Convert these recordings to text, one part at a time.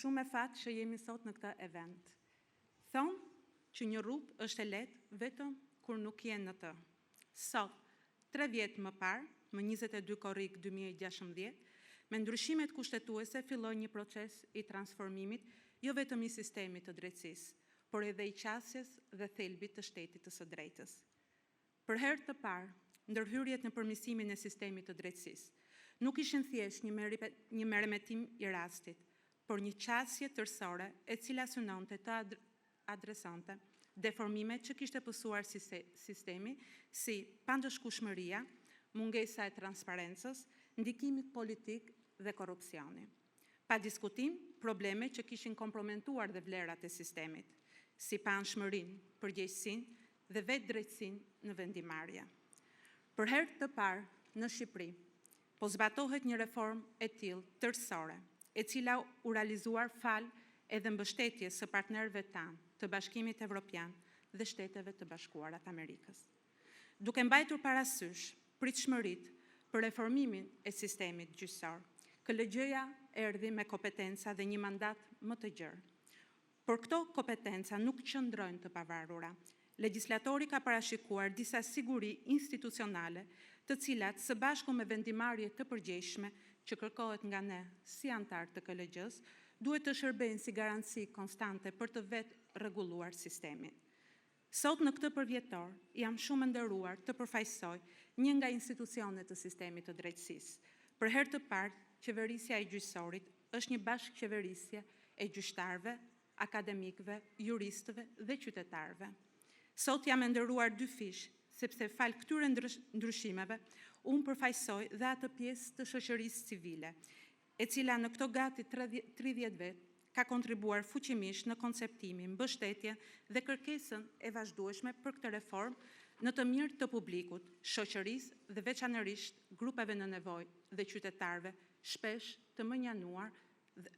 shumë e fat që jemi sot në këtë event. Thonë që një rrugë është e lehtë vetëm kur nuk jenë në të. Sot, 3 vjet më parë, më 22 korrik 2016, me ndryshimet kushtetuese filloi një proces i transformimit jo vetëm i sistemit të drejtësisë, por edhe i qasjes dhe thelbit të shtetit të së drejtës. Për herë të parë, ndërhyrjet në përmirësimin e sistemit të drejtësisë nuk ishin thjesht një merremetim i rastit, por një qasje tërësore e cila synonte të adresonte deformimet që kishte pësuar sistemi, si pandëshkueshmëria, mungesa e transparencës, ndikimit politik dhe korrupsioni. Pa diskutim, probleme që kishin kompromentuar dhe vlerat e sistemit, si paanshmërinë, përgjegjësinë dhe vetë drejtësinë në vendimarrje. Për herë të parë në Shqipëri, po zbatohet një reformë e tillë tërësore, e cila u realizuar fal edhe mbështetjes së partnerëve tanë të Bashkimit Evropian dhe Shteteve të Bashkuarat Amerikës. Duke mbajtur parasysh pritshmëritë për reformimin e sistemit gjyqësor, KLGJ-ja erdhi me kompetenca dhe një mandat më të gjerë. Por këto kompetenca nuk qëndrojnë të pavarura. Legjislatori ka parashikuar disa siguri institucionale, të cilat së bashku me vendimarrje të përgjegjshme që kërkohet nga ne si antar të KLGJ-së, duhet të shërbejnë si garanci konstante për të vetë rregulluar sistemin. Sot në këtë përvjetor, jam shumë nderuar të përfaqësoj një nga institucionet të sistemit të drejtësisë. Për herë të parë, qeverisja e gjyqësorit është një bashkëqeverisje e gjyqtarëve, akademikëve, juristëve dhe qytetarëve. Sot jam nderuar 2 fish, sepse fal këtyre ndryshimeve, unë përfaqësoj dhe atë pjesë të shoqërisë civile, e cila në këto gati 30 vjet ka kontribuar fuqimisht në konceptimin, mbështetjen dhe kërkesën e vazhdueshme për këtë reformë në të mirë të publikut, shoqërisë dhe veçanërisht grupeve në nevojë dhe qytetarëve, shpesh të mënjanuar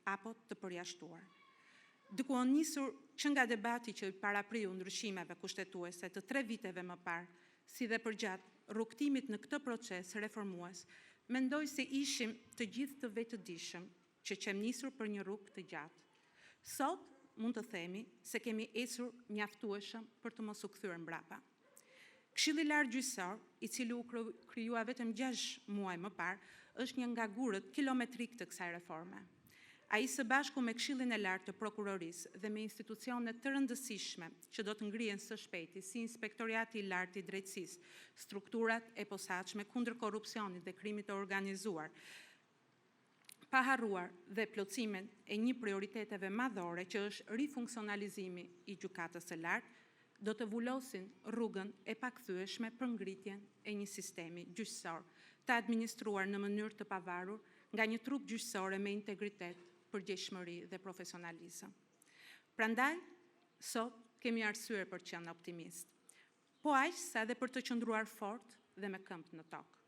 apo të përjashtuar. Duke u nisur që nga debati që i parapriu ndryshimeve kushtetuese të 3 viteve më parë, si dhe përgjatë rrugtimit në këtë proces reformues, mendoj se ishim të gjithë të vetëdijshëm që kem nisur për një rrugë të gjatë. Sot mund të themi se kemi ecur mjaftueshëm për të mos u kthyer mbrapa. Këshilli i Lartë Gjyqësor, i cili u krijua vetëm 6 muaj më parë, është një nga gurët kilometrik të kësaj reforme. Ai së bashku me Këshillin e Lartë të Prokurorisë dhe me institucione të rëndësishme që do të ngrihen së shpejti, si Inspektoriati i Lartë i Drejtësisë, strukturat e posaçme kundër korrupsionit dhe krimit të organizuar, pa harruar dhe plotësimin e një prioriteteve madhore që është rifunksionalizimi i gjykatës së lartë, do të vullosin rrugën e pakthyeshme për ngritjen e një sistemi gjyqësor të administruar në mënyrë të pavarur nga një trup gjyqësore me integritet, përgjegjshmëri dhe profesionalizëm. Prandaj, sot kemi arsye për të qenë optimist, po aq sa edhe për të qëndruar fort dhe me këmbë në tokë.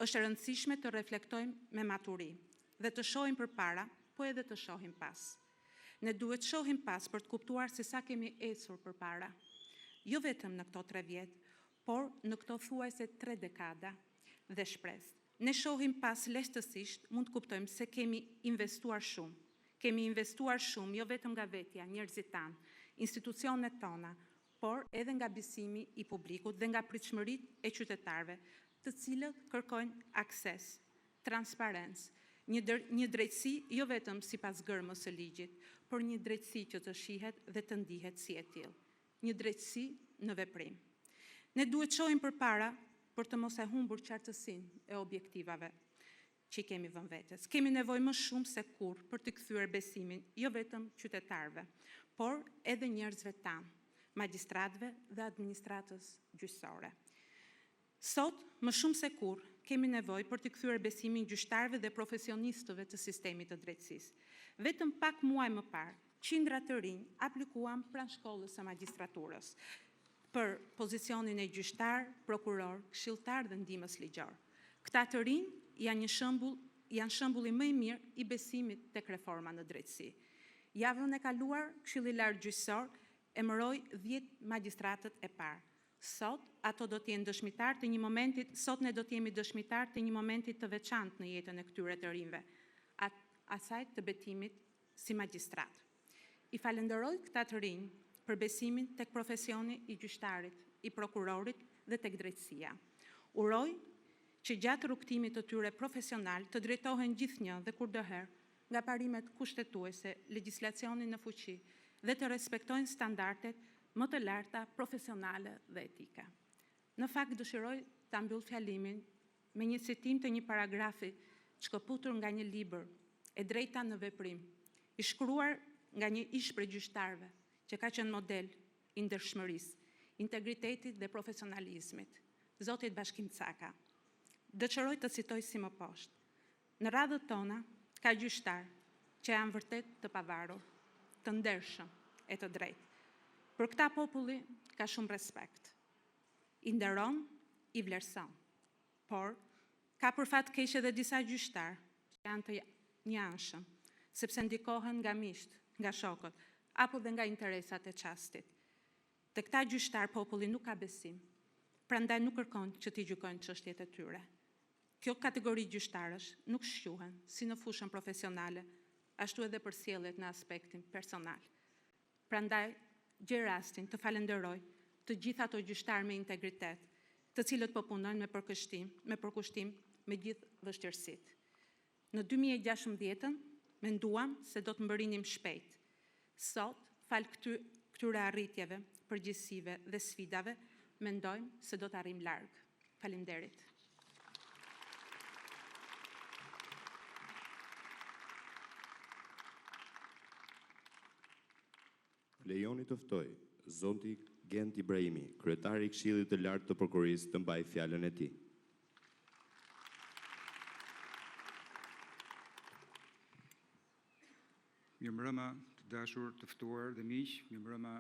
Është e rëndësishme të reflektojmë me maturi dhe të shohim përpara, po edhe të shohim pas. Ne duhet të shohim pas për të kuptuar se sa kemi ecur përpara, jo vetëm në këto 3 vjet, por në këto thuajse 3 dekada dhe shpresë. Ne shohim pas lehtësisht, mund të kuptojmë se kemi investuar shumë. Kemi investuar shumë, jo vetëm nga vetja, njerëzit tanë, institucionet tona, por edhe nga besimi i publikut dhe nga pritshmëritë e qytetarëve, të cilët kërkojnë akses, transparencë, një drejtësi jo vetëm sipas gërmës së ligjit, por një drejtësi që të shihet dhe të ndihet si e tillë. Një drejtësi në veprim. Ne duhet të shohim përpara për të mos e humbur qartësinë e objektivave që kemi vënë vetes. Kemi nevojë më shumë se kurrë për të kthyer besimin jo vetëm qytetarëve, por edhe njerëzve tanë, magjistratëve dhe administratës gjyqësore. Sot, më shumë se kurrë, kemi nevojë për të kthyer besimin gjyqtarëve dhe profesionistëve të sistemit të drejtësisë. Vetëm pak muaj më parë, qindra të rinj aplikuan pranë shkollës së magjistraturës për pozicionin e gjyqtar, prokuror, këshilltar dhe ndihmës ligjor. Këta të rinj janë shembulli më i mirë i besimit tek reforma në drejtësi. Javën e kaluar, Këshilli i Lartë Gjyqësor emëroi 10 magjistratët e parë. Sot ato do të jenë dëshmitar të një momentit, sot ne do të jemi dëshmitar të një momentit të veçantë në jetën e këtyre të rinjve, asaj të betimit si magjistrat. I falenderoj këta të rinj për besimin tek profesioni i gjyqtarit, i prokurorit dhe tek drejtësia. Uroj që gjatë rrugtimit të tyre profesional të drejtohen gjithnjë dhe kurdoherë nga parimet kushtetuese, legjislacionin në fuqi dhe të respektojnë standardet më të larta profesionale dhe etike. Në fakt dëshiroj ta mbyll fjalimin me një citim të një paragrafi shkëputur nga një libër, E drejta në veprim, i shkruar nga një ish prej gjyqtarëve, që ka qenë model i ndershmërisë, integritetit dhe profesionalizmit, Zotit Bashkim Caka. Dëshiroj të citoj si më poshtë. Në radhët tona ka gjyqtar që janë vërtet të pavarur, të ndershëm e të drejtë. Për këta populli ka shumë respekt. I nderon, i vlerëson. Por ka për fat keq edhe disa gjyqtar që janë të njanshëm, sepse ndikohen nga miqt, nga shokët, apo dhe nga interesat e çastit. Te këta gjyqtar populli nuk ka besim, prandaj nuk kërkon që t'i gjykojnë çështjet e tyre. Kjo kategori gjyqtarësh nuk shquhen si në fushën profesionale, ashtu edhe për sjelljet në aspektin personal. Prandaj, gjej rastin të falenderoj të gjithë ato gjyqtarë me integritet, të cilët po punojnë me përkushtim me gjithë vështirësitë. Në 2016 menduam se do të mbërinim shpejt. Sot, fal këtyre arritjeve, përgjegjësive dhe sfidave, mendojmë se do të arrim larg. Faleminderit. Lejoni të ftoj Zoti Gent Ibrahimi, kryetari i Këshillit të Lartë të Prokurisë, të mbajë fjalën e tij. Mirëmbrëma të dashur, të ftuar dhe miq, mirëmbrëma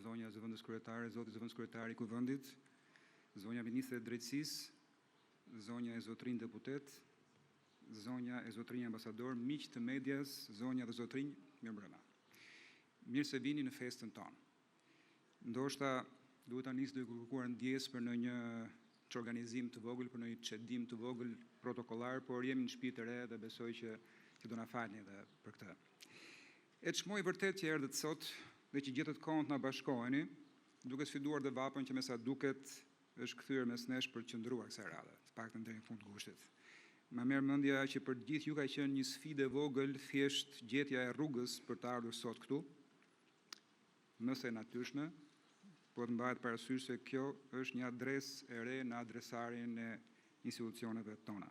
zonja e zëvendës kryetare, zoti zëvendës kryetari i Kuvendit, zonja ministre e Drejtësisë, zonja e zotrinj deputet, zonja e zotrinj ambasador, miq të medias, zonja dhe zotrinj, mirëmbrëma. Mirë se vini në festën tonë. Ndoshta duhet ta nis duke kërkuar ndjesë për në një organizim të vogël, për në një çedim të vogël protokollar, por jemi në shtëpi të re dhe besoj që do na falni edhe për këtë. E çmoj vërtet që erdhët sot dhe që gjetët kohën të na bashkoheni, duke sfiduar dhe vapën që me sa duket është kthyer mes nesh për të qëndruar kësaj radhe, të paktën deri në fund të gushtit. Ma merr mendja që për gjithë ju ka qenë një sfidë e vogël, thjesht gjetja e rrugës për të ardhur sot këtu. Nëse e natyrshme, po të mbahet parasysh se kjo është një adresë e re në adresarin e institucioneve tona.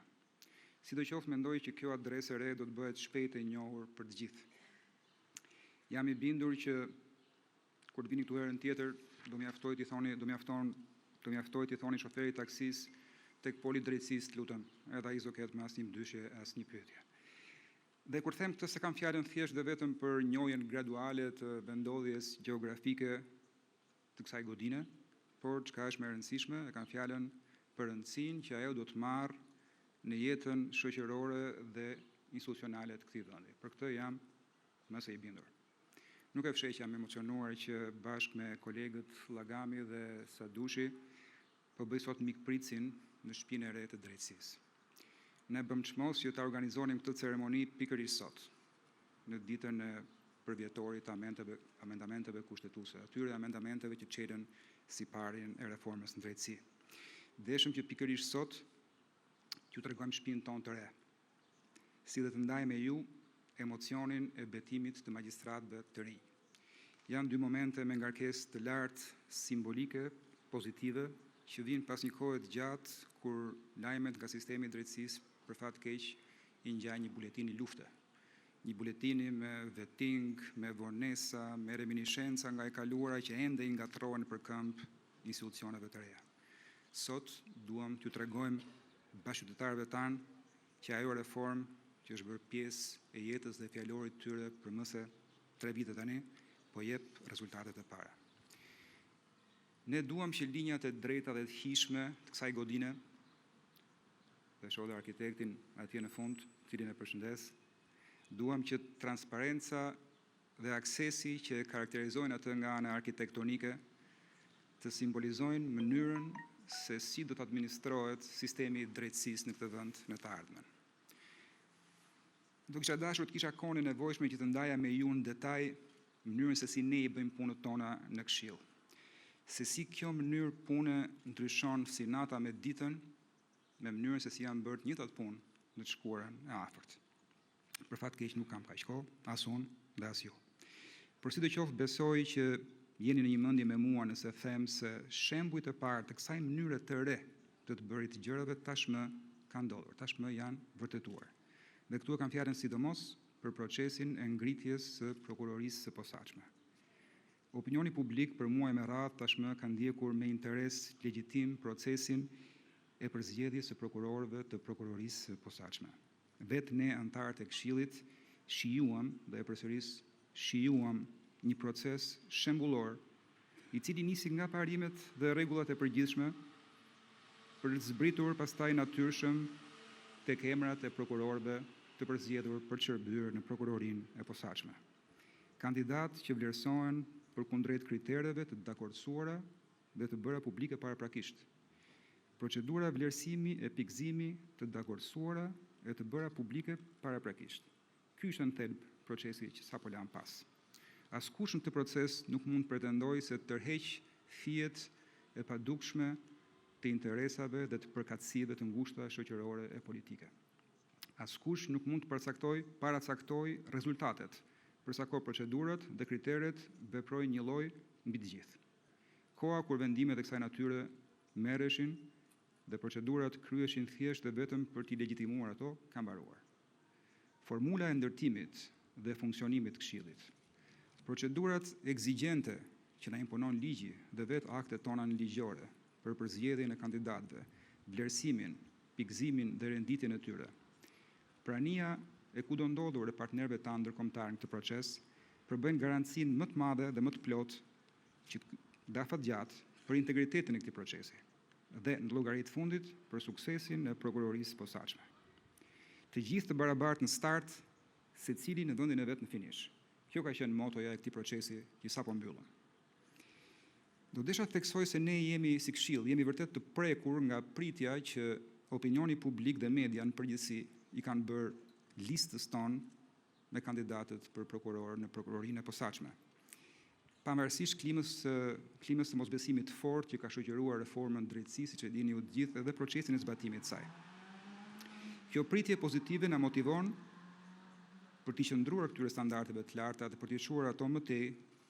Sidoqoftë mendoj që kjo adresë e re do të bëhet shpejt e njohur për të gjithë. Jam i bindur që kur të vini këtu herën tjetër, do mjaftoj t'i thoni shoferit taksis tek Poli Drejtësisë, lutem, edhe ai s'do ketë me asnjë ndyshje, asnjë pyetje. Dhe kur them këtë se kam fjalën thjesht dhe vetëm për njohjen graduale të vendndodhjes gjeografike të kësaj godine, por çka është më e rëndësishme, e kam fjalën për rëndësinë që ajo do të marrë në jetën shoqërore dhe institucionale të këtij vendi. Për këtë jam më së i bindur. Nuk e fsheh që jam emocionuar që bashkë me kolegët Llagami dhe Sadushi po bëj sot mikpritsin në shtëpinë e re të drejtësisë. Ne bëm çmos që ta organizonim këtë ceremoni pikërisht sot, në ditën e përvjetorit të amendamenteve kushtetuese, atyre amendamenteve që çelën siparin e reformës në drejtësi. Deshëm që pikërisht sot t'ju tregojmë shtëpinë tonë të re, si dhe të ndaj me ju emocionin e betimit të magjistratëve të rinj. Janë dy momente me ngarkesë të lartë simbolike, pozitive, që vinë pas një kohe të gjatë kur lajmet nga sistemi i drejtësisë për fat keq i ngjajnë një buletini lufte. Një buletini me vetting, me vonesa, me reminiscenca nga e kaluara që ende i ngatrohen për këmbë institucioneve të reja. Sot duam t'ju tregojmë bashkëqytetarëve tanë që ajo reformë që është bërë pjesë e jetës dhe fjalorit tyre për më se 3 vite tani, po jep rezultatet e para. Ne duam që linjat e drejta dhe të hishme të kësaj godine, dhe shoh dhe arkitektin atje në fund, cilin e përshëndes, duam që transparenca dhe aksesi që e karakterizojnë atë nga ana arkitektonike të simbolizojnë mënyrën se si do të administrohet sistemi i drejtësisë në këtë vend në të ardhmen. Do kisha dashur të kisha kohën e nevojshme që të ndaja me ju në detaj mënyrën se si ne I bëjmë punët tona në këshill. Se si kjo mënyrë pune ndryshon si nata me ditën, me mënyrën se si janë bërë të njëjtat punë në të shkuarën e afërt. Për fat keq nuk kam kaq kohë, as unë dhe as ju. Por sidoqoftë besoj që jeni në një mendje me mua nëse them se shembujt e parë të kësaj mënyre të re të bërit të gjërave tashmë kanë ndodhur, tashmë janë vërtetuar. Dhe këtu e kam fjalën sidomos për procesin e ngritjes së prokurorisë së posaçme. Opinioni publik për muaj me radhë tashmë ka ndjekur me interes legjitim procesin e përzgjedhjes së prokurorëve të prokurorisë së posaçme. Vetë ne antarët e Këshillit shijuam dhe e përsëris shijuam një proces shembullor I cili nisi nga parimet dhe rregullat e përgjithshme për të zbritur pastaj natyrshëm tek emrat e prokurorëve të përzgjedhur për të shërbyer në prokurorinë e posaçme. Kandidatë që vlerësohen përkundrejt kritereve të dakordsuara dhe të bëra publike paraprakisht. Procedura vlerësimi e pikëzimi të dakordsuara e të bëra publike paraprakisht. Ky është në thelb procesi që sapo lam pas. Askush në këtë proces nuk mund pretendojë se tërheq fijet e padukshme të interesave dhe të përkatësive të ngushta shoqërore e politike. Askush nuk mund të paracaktoj rezultatet, përsa ko procedurat dhe kriteret veprojnë një lloj mbi të gjithë. Koha kur vendimet e kësaj natyre merreshin dhe procedurat kryeshin thjesht dhe vetëm për t'i legjitimuar ato, ka mbaruar. Formula e ndërtimit dhe funksionimit të Këshillit. Procedurat ekzigjente që na imponon ligji dhe vetë aktet tona në ligjore për përzgjedhjen e kandidatëve, vlerësimin, pikëzimin dhe renditjen e tyre. Prania e kudo ndodhur e partnerëve tanë ndërkombëtar në këtë proces përbën garancinë më të madhe dhe më të plotë që dafat gjatë për integritetin e këtij procesi dhe në llogaritë fundit për suksesin e prokurorisë posaçme. Të gjithë të barabartë në start, secili në vendin e vet në finish. Kjo ka qenë motoja e këtij procesi që sapo mbyllëm. Do desha të theksoj se ne jemi si Këshill, jemi vërtet të prekur nga pritja që opinioni publik dhe media në përgjithësi I kanë bërë listës tonë me kandidatët për prokuror në prokurorinë e posaçme. Pavarësisht klimës së mosbesimit të fortë që ka shoqëruar reformën drejtësi, siç e dini ju të gjithë, edhe procesin e zbatimit të saj. Kjo pritje pozitive na motivon për të qëndruar këtyre standardeve të larta dhe për të çuar ato më tej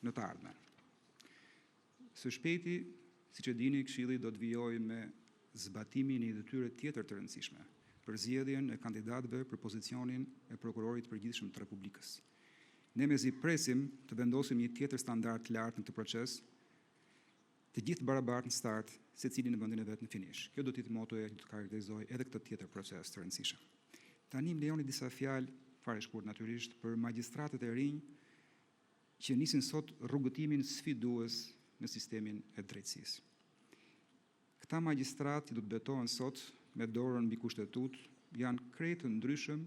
në të ardhmen. Së shpejti, siç e dini, Këshilli do të vijojë me zbatimin e një detyre tjetër të rëndësishme, për zgjedhjen e kandidatëve për pozicionin e prokurorit përgjithshëm të Republikës. Ne mezi presim të vendosim një tjetër standard të lartë në këtë proces, të gjithë barabartë në start, secili në vendin e vet në finish. Kjo do të jetë motoja që do të karakterizojë edhe këtë tjetër proces të rëndësishëm. Tani më lejoni disa fjalë fare shkurt natyrisht për magjistratët e rinj që nisin sot rrugëtimin sfidues në sistemin e drejtësisë. Këta magjistratë që do të betohen sot me dorën mbi kushtetut janë krejt të ndryshëm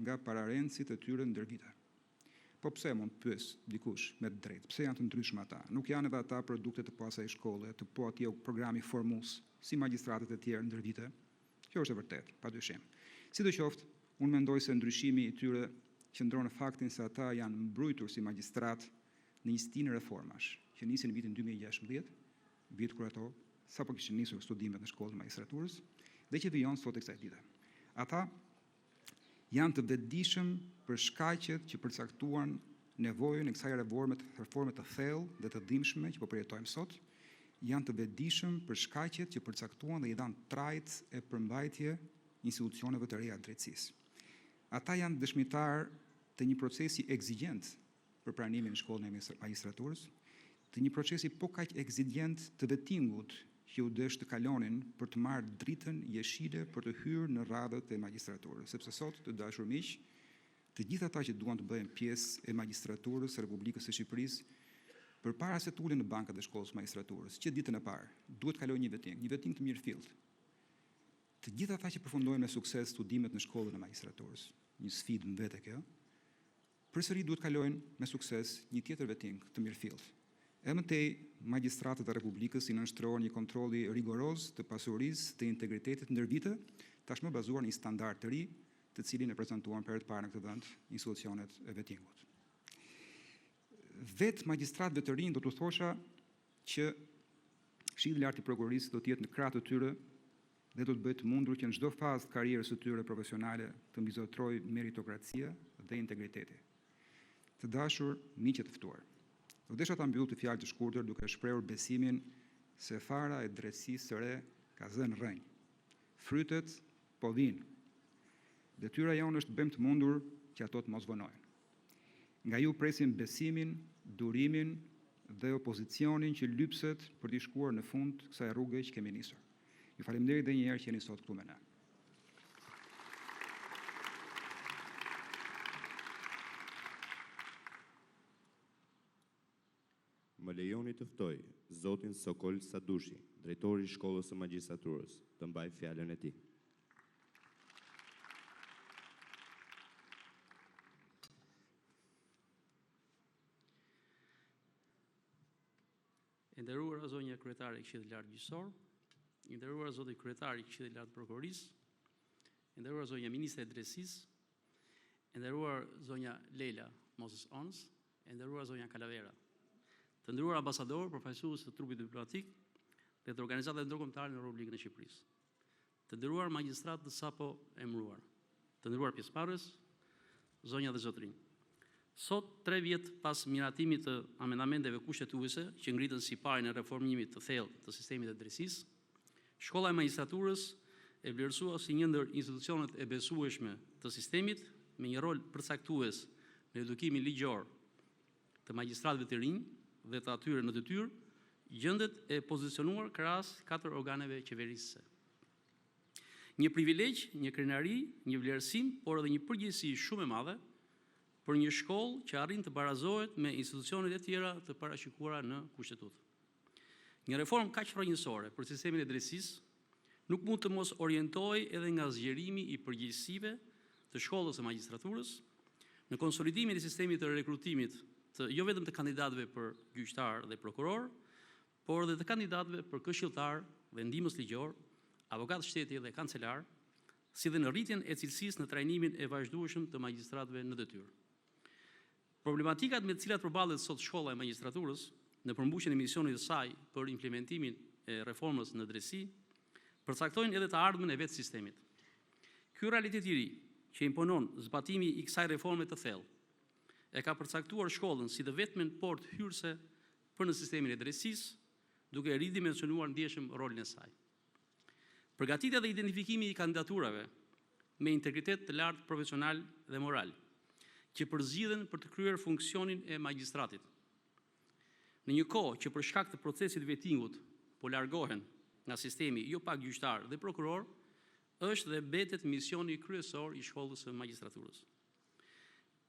nga pararencit e tyre ndër vite. Po pse mund të pyes dikush me drejt, pse janë të ndryshëm ata? Nuk janë edhe ata produkte të po asaj shkolle, të po atij programi formues, si magjistratët e tjerë ndër vite? Kjo është e vërtet, padyshim. Sidoqoftë, unë mendoj se ndryshimi I tyre qëndron në faktin se ata janë mbrojtur si magjistrat në një stinë reformash, që nisi në vitin 2016, vit kur ato sapo kishin nisur studimet në shkollën e magjistraturës, dhe që vijon sot e kësaj dite. Ata janë të vetëdijshëm për shkaqet që përcaktuan nevojën e kësaj reforme të thellë dhe të dhimbshme që po përjetojmë sot, janë të vetëdijshëm për shkaqet që përcaktuan dhe I dhanë trajt e përmbajtje institucioneve të reja të drejtësisë. Ata janë dëshmitar të një procesi eksigjent për pranimin në shkollën e magjistraturës, të një procesi po kaq eksigjent të vettingut që u desh të kalonin për të marrë dritën jeshile për të hyrë në radhët e magjistraturës, sepse sot, të dashur miq, të gjithë ata që duan të bëhen pjesë e magjistraturës së Republikës së Shqipërisë, përpara se të ulen në bankat e shkollës së magjistraturës, që ditën e parë, duhet të kalojnë një vetting të mirëfillt. Të gjithë ata që përfundojnë me sukses studimet në shkollën e magjistraturës, një sfidë në vete kjo, përsëri duhet kalojnë me sukses një tjetër vetting të mirëfillt. E mëtej, magjistratët e Republikës I nënshtrohen një kontrolli rigoroz të pasurisë, të integritetit ndër vite, tashmë bazuar në një standard të ri të cilin e prezantuan për herë të parë në këtë vend institucionet e vettingut. Vetë magjistratëve të rinj do t'u thosha që Këshilli i Lartë i Prokurorisë do të jetë në krah të tyre dhe do të bëjë të mundur që në çdo fazë të karrierës së tyre profesionale të mbizotrojë meritokracia dhe integriteti. Të dashur miqë të ftuar, do desha ta mbyll të fjalë të shkurtër duke shprehur besimin se fara e drejtësisë së re ka zënë rrënjë. Frytet po vinë. Detyra jonë është të bëjmë të mundur që ato të mos vonojnë. Nga ju presim besimin, durimin dhe opozicionin që lypset për t'i shkuar në fund kësaj rruge që kemi nisur. Ju faleminderit edhe një herë që jeni sot këtu me ne. Më lejoni të ftoj zotin Sokol Sadushi, drejtori i shkollës së magjistraturës, të mbaj fjalën e tij. E nderuara zonja kryetare e Këshillit të Lartë Gjyqësor, i nderuara zoti kryetari i Këshillit të Lartë Prokurorisë, i nderuara zonja ministre e Drejtësisë, e nderuar zonja Leyla Moses-Ones, e nderuara zonja Calavera, të nderuar ambasador, përfaqësues të trupit diplomatik dhe të organizatave ndërkombëtare në Republikën e Shqipërisë, të nderuar magjistratë të sapo emëruar, të nderuar pjesëmarrës, zonja dhe zotrinj. Sot, 3 vjet pas miratimit të amendamenteve kushtetuese që ngritën si parë në reformimit të thellë të sistemit të drejtësisë, Shkolla e Magjistraturës e vlerësua si një ndër institucionet e besueshme të sistemit me një rol përcaktues në edukimin ligjor të magjistratëve të rinj dhe të atyre në detyrë, gjendet e pozicionuar krahas 4 organeve qeverisëse. Një privilegj, një krenari, një vlerësim, por edhe një përgjegjësi shumë e madhe për një shkollë që arrin të barazohet me institucionet e tjera të parashikuara në kushtetutë. Një reformë kaq frojnësore për sistemin e drejtësisë nuk mund të mos orientojë edhe nga zgjerimi i përgjegjësive të shkollës së magjistraturës në konsolidimin e sistemit të rekrutimit të jo vetëm të kandidatëve për gjyqtar dhe prokuror, por edhe të kandidatëve për këshilltar dhe ndihmës ligjor, avokat shteti dhe kancelar, si dhe në rritjen e cilësisë në trajnimin e vazhdueshëm të magjistratëve në detyrë. Problematikat me të cilat përballet sot shkolla e magjistraturës në përmbushjen e misionit të saj për implementimin e reformës në drejtësi, përcaktojnë edhe të ardhmen e vetë sistemit. Ky realitet i ri që imponon zbatimi i kësaj reforme të thellë e ka përcaktuar shkollën si të vetmen portë hyrëse për në sistemin e drejtësisë, duke ridimensionuar ndjeshëm rolin e saj. Përgatitja dhe identifikimi i kandidaturave me integritet të lartë profesional dhe moral, që përzidhen për të kryer funksionin e magjistratit. Në një kohë që për shkak të procesit vettingut po largohen nga sistemi jo pak gjyqtar dhe prokuror, është dhe mbetet misioni kryesor i shkollës së magjistraturës.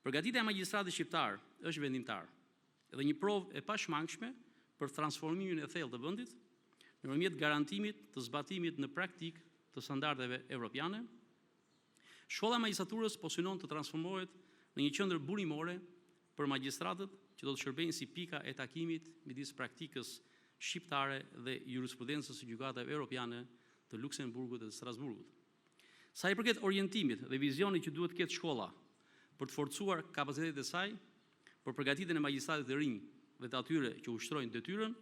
Përgatitja e magjistratit shqiptar është vendimtar dhe një provë e pashmangshme për transformimin e thellë të vendit nëpërmjet garantimit të zbatimit në praktik të standardeve evropiane. Shkolla e magjistraturës po synon të transformohet në një qendër burimore për magjistratët që do të shërbejnë si pika e takimit midis praktikës shqiptare dhe jurisprudencës së gjykatave europiane të Luksemburgut dhe të Strasburgut. Sa i përket orientimit dhe vizionit që duhet të ketë shkolla për të forcuar kapacitetet e saj, për përgatitjen e magjistratit të rinj dhe të atyre që ushtrojnë detyrën,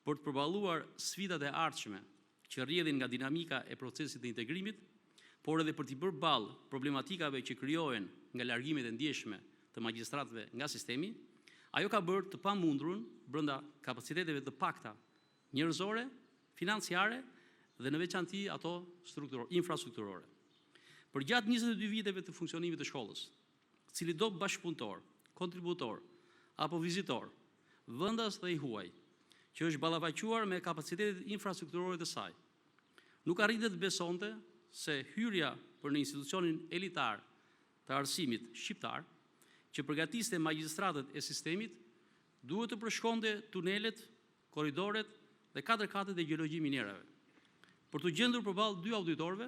për të përballuar sfidat e ardhshme që rrjedhin nga dinamika e procesit të integrimit, por edhe për t'i bërë ballë problematikave që krijohen nga largimet e ndjeshme të magjistratëve nga sistemi, ajo ka bërë të pamundurën brenda kapaciteteve të pakta njerëzore, financiare dhe në veçanti ato infrastrukturore. Për gjatë 22 viteve të funksionimit të shkollës, cili do bashkëpunëtor, kontributor apo vizitor, vendas dhe i huaj, që është ballafaqur me kapacitetet infrastrukturore të saj, nuk arritet të besonte se hyrja për në institucionin elitar të arsimit shqiptar, që përgatiste magjistratët e sistemit, duhet të përshkonte tunelet, korridoret dhe 4 katet e gjeologji minerave, për të gjendur përballë 2 auditorëve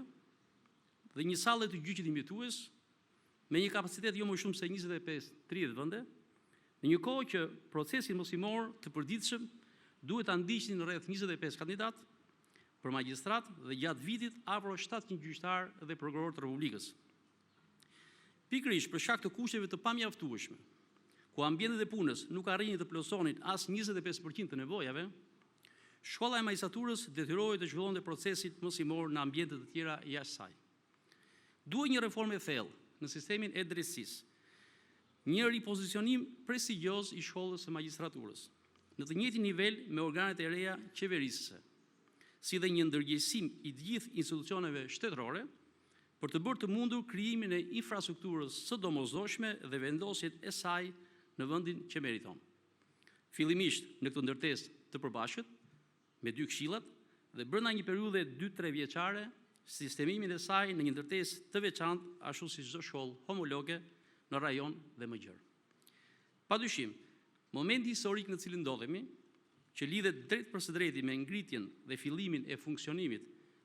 dhe një sallë të gjyqit imitues me një kapacitet jo më shumë se 25-30 vende, në një kohë që procesi mosimor të përditshëm duhet ta ndiqnin rreth 25 kandidat për magjistrat dhe gjatë vitit afro 700 gjyqtar dhe prokuror të Republikës. Pikërisht për shkak të kushteve të pamjaftueshme, ku ambientet e punës nuk arrinin të plotësonin as 25% të nevojave, shkolla e magjistraturës detyrohej të zhvillonte procesin mësimor në ambiente të tjera jashtë saj. Duhet një reformë e thellë në sistemin e drejtësisë, një ripozicionim prestigjioz i shkollës së magjistraturës, në të njëjtin nivel me organet e reja qeverisëse, si dhe një ndërgjegjësim i të gjithë institucioneve shtetërore për të bërë të mundur krijimin e infrastrukturës së domosdoshme dhe vendosjet e saj në vendin që meriton. Fillimisht në këtë ndërtesë të përbashkët, me 2 këshillat dhe brenda një periudhe 2-3 vjeçare, sistemimin e saj në një ndërtesë të veçantë ashtu si çdo shkollë homologe në rajon dhe më gjerë. Padyshim, momenti historik në cilin ndodhemi, që lidhet drejt për së drejti me ngritjen dhe fillimin e funksionimit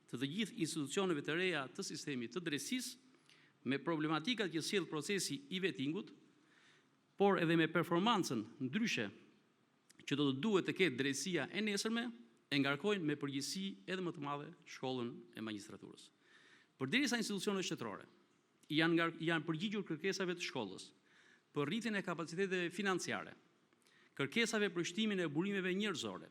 të gjithë institucioneve të reja të sistemit të drejtësisë, me problematikat që sjell procesi i vettingut, por edhe me performancën ndryshe që do të duhet të ketë drejtësia e nesërme, e ngarkojnë me përgjegjësi edhe më të madhe shkollën e magjistraturës. Përderisa institucionet shtetërore janë përgjigjur kërkesave të shkollës për rritjen e kapaciteteve financiare, kërkesave për shtimin e burimeve njerëzore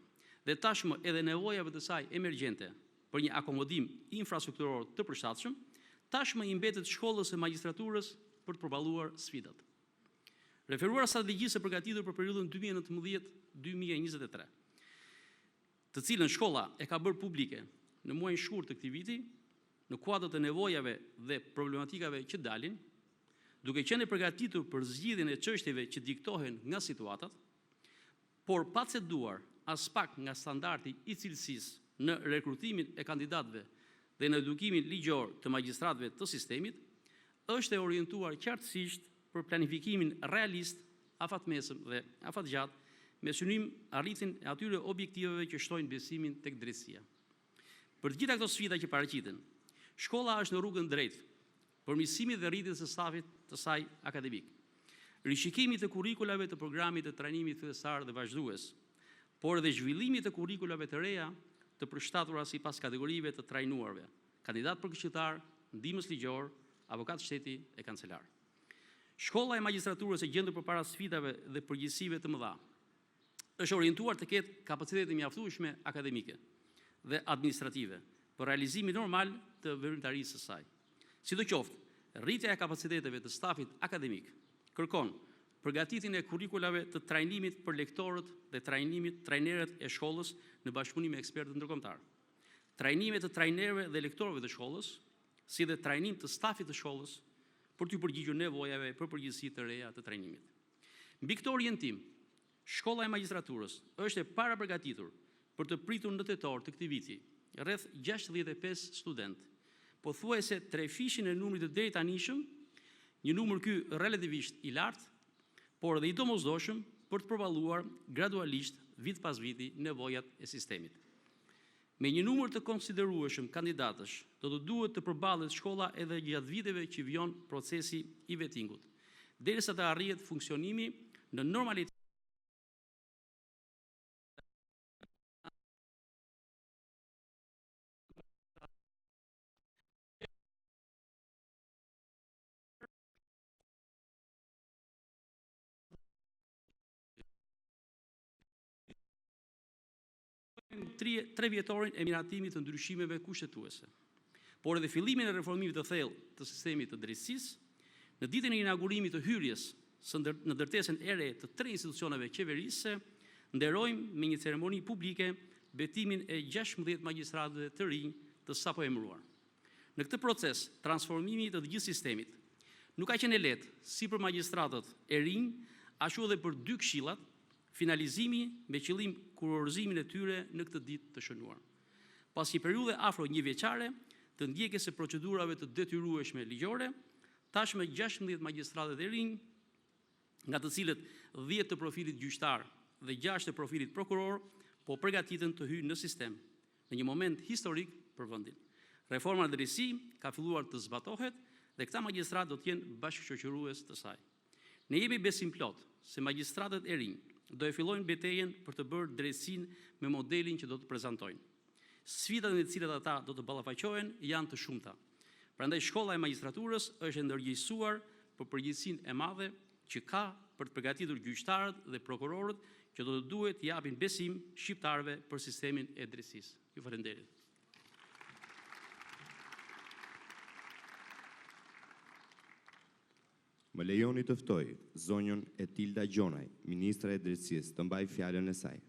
dhe tashmë edhe nevojave të saj emergjente për një akomodim infrastrukturor të përshtatshëm, tashmë i mbetet shkollës së magjistraturës për të përballuar sfidat. Referuar strategjisë së përgatitur për periudhën 2019-2023, të cilën shkolla e ka bërë publike në muajin shkurt të këtij viti, në kuadër të nevojave dhe problematikave që dalin, duke qenë e përgatitur për zgjidhjen e çështjeve që diktohen nga situatat, por pa ceduar as pak nga standardi i cilësisë në rekrutimin e kandidatëve dhe në edukimin ligjor të magjistratëve të sistemit, është e orientuar qartësisht për planifikimin realist, afatmesëm dhe afatgjatë, me synim arritjen e atyre objektiveve që shtojnë besimin tek drejtësia. Për të gjitha këto sfida që paraqiten, shkolla është në rrugën drejtë për mirësimin dhe rritjen e stafit të saj akademik, rishikimit të kurrikulave të programit të trajnimit fillestar dhe vazhdues, por edhe zhvillimit të kurrikulave të reja të përshtatura sipas kategorive të trajnuarve, kandidat përkëshiltar, ndihmës ligjor, avokat shteti e kancelar. Shkolla e magjistraturës e gjendur përpara sfidave dhe përgjegjësive të mëdha, është orientuar të ketë kapacitete mjaftueshme akademike dhe administrative për realizimin normal të veprimtarisë së saj. Sidoqoftë, rritja e kapaciteteve të stafit akademik kërkon përgatitjen e kurrikulave të trajnimit për lektorët dhe trajnerët e shkollës në bashkëpunim me ekspertët ndërkombëtar, trajnime të trajnerëve dhe lektorëve të shkollës, si dhe trajnim të stafit të shkollës për të përgjigjur nevojave për përgjegjësi të reja të trajnimit. Mbi këtë orientim, shkolla e magjistraturës është e parapërgatitur për të pritur në tetor të këtij viti rreth 65 student, pothuajse 3 fishin e numrit të drejtanishëm, një numër ky relativisht i lartë, por edhe i domosdoshëm për të përballuar gradualisht vit pas viti nevojat e sistemit. Me një numër të konsiderueshëm kandidatësh, do të duhet të përballet shkolla edhe gjatë viteve që vijon procesi i vettingut, derisa të arrihet funksionimi në normalitet. Tre vjetorin e miratimit të ndryshimeve kushtetuese, por edhe fillimin e reformimit të thellë të sistemit të drejtësisë, në ditën e inaugurimit të hyrjes në ndërtesën e re të 3 institucioneve qeverisëse, nderojmë me një ceremoni publike betimin e 16 magjistratëve të rinj të sapo emëruar. Në këtë proces transformimi të gjithë sistemit nuk ka qenë lehtë si për magjistratët e rinj, ashtu edhe për 2 këshillat, finalizimi me qëllim kurorëzimin e tyre në këtë ditë të shënuar. Pas një periudhe afro 1 vjeçare të ndjekjes së procedurave të detyrueshme ligjore, tashmë 16 magjistratët e rinj, nga të cilët 10 të profilit gjyqtar dhe 6 të profilit prokuror, po përgatiten të hyjnë në sistem në një moment historik për vendin. Reforma në drejtësi ka filluar të zbatohet dhe këta magjistratë do të jenë bashkëshoqërues të saj. Ne jemi besim plot se magjistratët e rinj do e fillojnë betejën për të bërë drejtësinë me modelin që do të prezantojnë. Sfidat me të cilat ata do të ballafaqohen janë të shumta. Prandaj shkolla e magjistraturës është e ndërgjegjësuar për përgjegjësinë e madhe që ka për të përgatitur gjyqtarët dhe prokurorët që do të duhet të japin besim shqiptarëve për sistemin e drejtësisë. Ju falenderoj. Më lejoni të ftoj zonjën Etilda Gjonaj, ministra e Drejtësisë, të mbajë fjalën e saj.